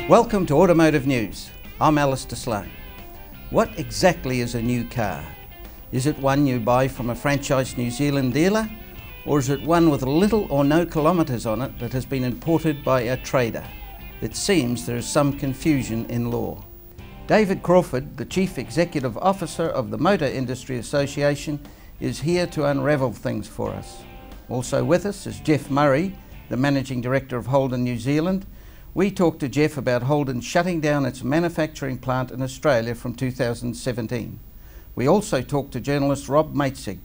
Welcome to Automotive News. I'm Alastair Sloane. What exactly is a new car? Is it one you buy from a franchised New Zealand dealer? Or is it one with little or no kilometres on it that has been imported by a trader? It seems there is some confusion in law. David Crawford, the Chief Executive Officer of the Motor Industry Association, is here to unravel things for us. Also with us is Jeff Murray, the Managing Director of Holden, New Zealand. We talked to Jeff about Holden shutting down its manufacturing plant in Australia from 2017. We also talked to journalist Rob Maitzig,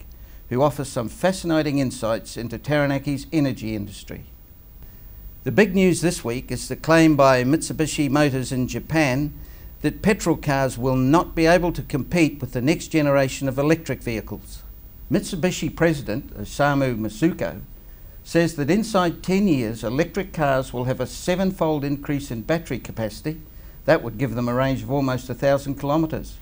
who offers some fascinating insights into Taranaki's energy industry. The big news this week is the claim by Mitsubishi Motors in Japan that petrol cars will not be able to compete with the next generation of electric vehicles. Mitsubishi President Osamu Masuko says that inside 10 years electric cars will have a 7-fold increase in battery capacity. That would give them a range of almost 1,000 kilometres.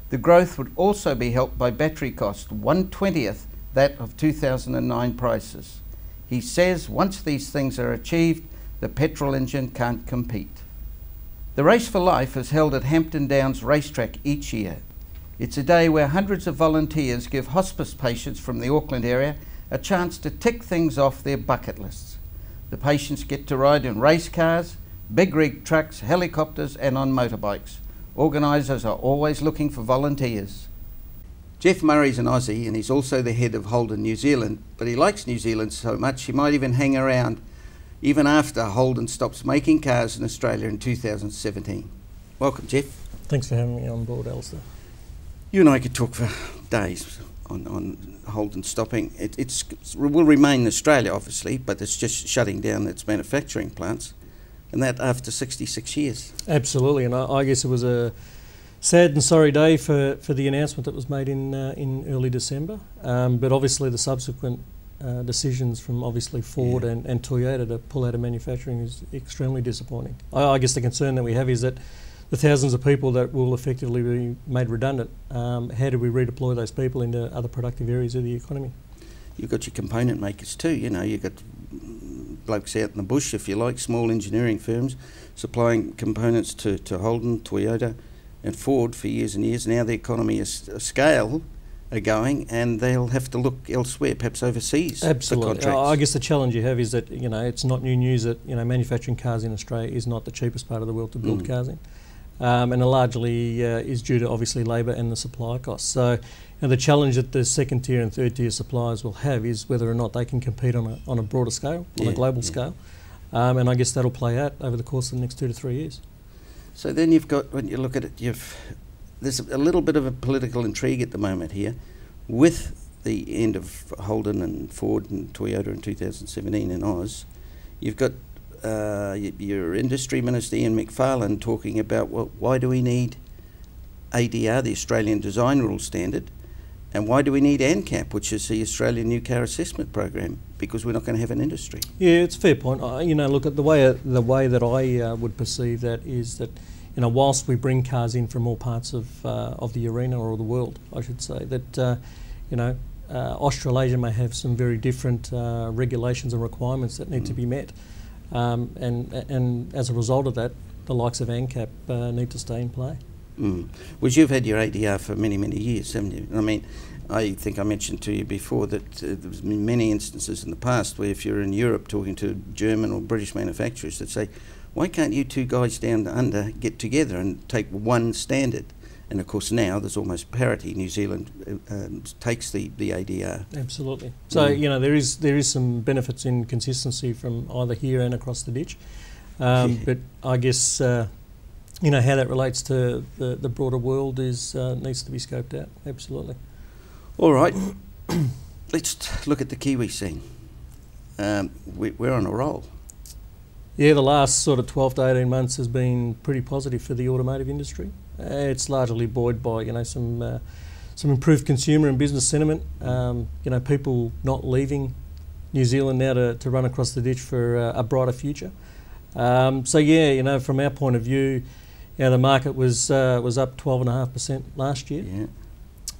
The growth would also be helped by battery cost, 1/20th that of 2009 prices. He says once these things are achieved, the petrol engine can't compete. The Race for Life is held at Hampton Downs Racetrack each year. It's a day where hundreds of volunteers give hospice patients from the Auckland area a chance to tick things off their bucket lists. The patients get to ride in race cars, big rig trucks, helicopters and on motorbikes. Organisers are always looking for volunteers. Jeff Murray's an Aussie and he's also the head of Holden New Zealand, but he likes New Zealand so much he might even hang around even after Holden stops making cars in Australia in 2017. Welcome, Jeff. Thanks for having me on board, Alastair. You and I could talk for days on Holden stopping. It will remain in Australia, obviously, but it's just shutting down its manufacturing plants, and that after 66 years. Absolutely, and I guess it was a sad and sorry day for the announcement that was made in early December, but obviously the subsequent decisions from obviously Ford and Toyota to pull out of manufacturing is extremely disappointing. I guess the concern that we have is that the thousands of people that will effectively be made redundant, how do we redeploy those people into other productive areas of the economy? You've got your component makers too, you know, you've got blokes out in the bush, if you like, small engineering firms supplying components to Holden, Toyota and Ford for years and years. Now the economy is scale are going and they'll have to look elsewhere, perhaps overseas. Absolutely. I guess the challenge you have is that, you know, it's not new news that, you know, manufacturing cars in Australia is not the cheapest part of the world to build cars in. And it largely is due to obviously labour and the supply costs. So, you know, the challenge that the second tier and third tier suppliers will have is whether or not they can compete on a broader scale, on a global scale. And I guess that'll play out over the course of the next 2 to 3 years. So then you've got, when you look at it, there's a little bit of a political intrigue at the moment here with the end of Holden and Ford and Toyota in 2017 in Oz. You've got your Industry Minister Ian Macfarlane talking about, well, why do we need ADR, the Australian Design Rule Standard, and why do we need ANCAP, which is the Australian New Car Assessment Program, because we're not going to have an industry. Yeah, it's a fair point. You know, look, at the way that I would perceive that is that, you know, whilst we bring cars in from all parts of the arena or the world, I should say, that you know, Australasia may have some very different regulations and requirements that need to be met. And as a result of that, the likes of ANCAP need to stay in play. Well, you've had your ADR for many, many years, haven't you? I mean, I think I mentioned to you before that there's been many instances in the past where if you're in Europe talking to German or British manufacturers that say, why can't you two guys down under get together and take one standard? And of course now there's almost parity. New Zealand takes the ADR. Absolutely. So you know, there is some benefits in consistency from either here and across the ditch, but I guess you know how that relates to the broader world is needs to be scoped out. Absolutely. All right, let's look at the Kiwi scene. We're on a roll. Yeah, the last sort of 12 to 18 months has been pretty positive for the automotive industry. It's largely buoyed by, you know, some improved consumer and business sentiment. You know, people not leaving New Zealand now to run across the ditch for a brighter future. So yeah, you know, from our point of view, you know, the market was up 12.5% last year,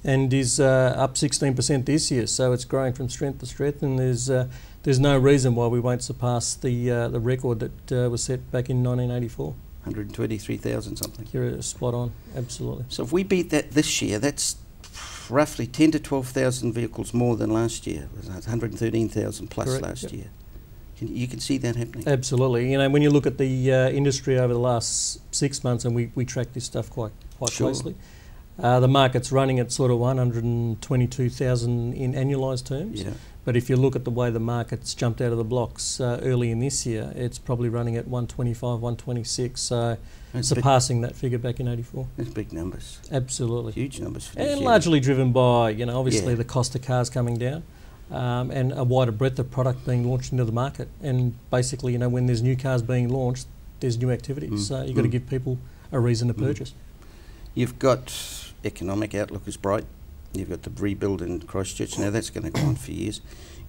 and is up 16% this year. So it's growing from strength to strength, and there's no reason why we won't surpass the record that was set back in 1984. 123,000 something. You're spot on, absolutely. So if we beat that this year, that's roughly 10 to 12,000 vehicles more than last year. It was 113,000 plus Correct, last yep. year. You can see that happening. Absolutely. You know, when you look at the industry over the last 6 months, and we track this stuff quite Sure. closely, the market's running at sort of 122,000 in annualised terms. Yeah. But if you look at the way the market's jumped out of the blocks early in this year, it's probably running at 125, 126, so That's surpassing that figure back in '84. That's big numbers. Absolutely. Huge numbers for And this year. largely driven by, you know, obviously Yeah. the cost of cars coming down, and a wider breadth of product being launched into the market. And basically, you know, when there's new cars being launched, there's new activities. So you've got to give people a reason to purchase. You've got economic outlook is bright. You've got the rebuild in Christchurch. Now that's going to go on for years.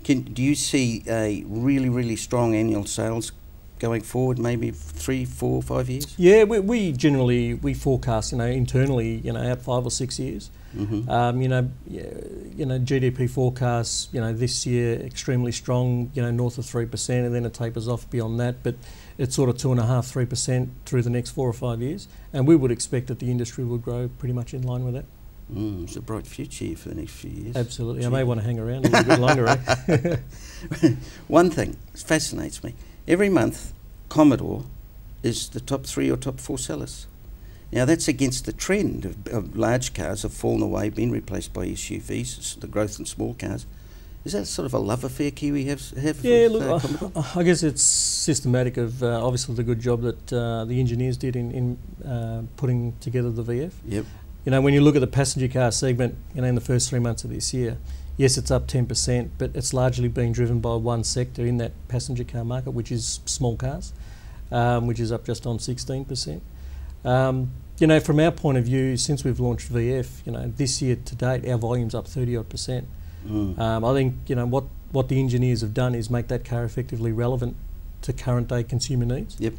Do you see a really, really strong annual sales going forward, maybe 3, 4, 5 years? Yeah, we generally forecast, you know, internally, you know, out 5 or 6 years. Mm-hmm. You know, GDP forecasts, you know, this year extremely strong, you know, north of 3%, and then it tapers off beyond that. But it's sort of 2.5%, 3% through the next 4 or 5 years, and we would expect that the industry will grow pretty much in line with that. It's a bright future here for the next few years. Absolutely. I may want to hang around a little bit longer, eh? One thing fascinates me. Every month, Commodore is the top 3 or top 4 sellers. Now, that's against the trend of large cars have fallen away, been replaced by SUVs, the growth in small cars. Is that sort of a love affair Kiwi have Yeah, with look, Commodore? I guess it's systematic of obviously the good job that the engineers did in putting together the VF. Yep. You know, when you look at the passenger car segment, you know, in the first 3 months of this year, yes, it's up 10%, but it's largely being driven by one sector in that passenger car market, which is small cars, which is up just on 16%. You know, from our point of view, since we've launched VF, you know, this year to date, our volume's up 30-odd%. I think, you know, what the engineers have done is make that car effectively relevant to current day consumer needs. Yep.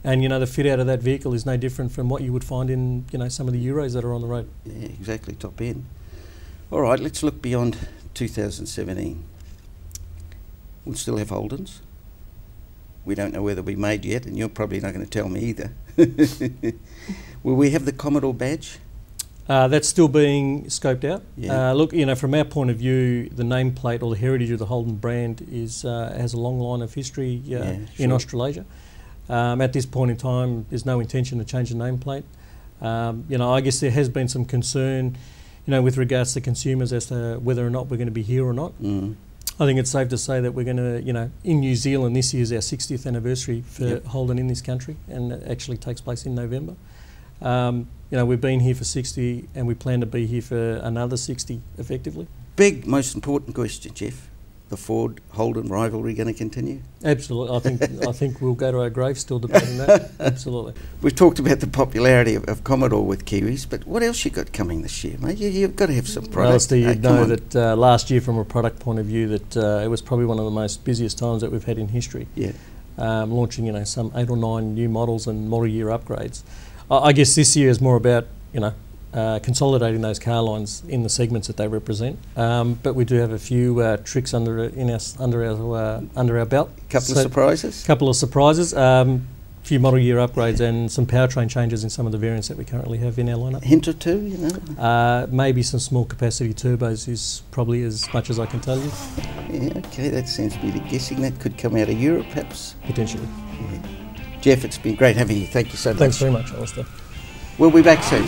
And, you know, the fit out of that vehicle is no different from what you would find in, you know, some of the Euros that are on the road. Yeah, exactly, top end. All right, let's look beyond 2017. We'll still have Holdens. We don't know where they'll be made yet, and you're probably not going to tell me either. Will we have the Commodore badge? That's still being scoped out. Yeah. Look, you know, from our point of view, the nameplate or the heritage of the Holden brand is has a long line of history in Australasia. At this point in time, there's no intention to change the nameplate. You know, I guess there has been some concern, you know, with regards to consumers as to whether or not we're going to be here or not. I think it's safe to say that we're going to, you know, in New Zealand, this year's our 60th anniversary for Holden in this country, and it actually takes place in November. You know, we've been here for 60 and we plan to be here for another 60 effectively. Big, most important question, Jeff. The Ford-Holden rivalry going to continue? Absolutely. I think we'll go to our grave still debating that. Absolutely. We've talked about the popularity of Commodore with Kiwis, but what else you got coming this year, mate? You've got to have some product. Alastair, you'd know that last year, from a product point of view, that it was probably one of the most busiest times that we've had in history. Yeah. Launching, you know, some 8 or 9 new models and model year upgrades. I guess this year is more about, you know, consolidating those car lines in the segments that they represent, but we do have a few tricks under our belt. Couple of surprises. Couple of surprises. Few model year upgrades and some powertrain changes in some of the variants that we currently have in our lineup. Hint or two, you know. Maybe some small capacity turbos is probably as much as I can tell you. Yeah, okay, that sounds to be the guessing. That could come out of Europe, perhaps. Potentially. Yeah. Jeff, it's been great having you. Thank you so much. Thanks very much, Alastair. We'll be back soon.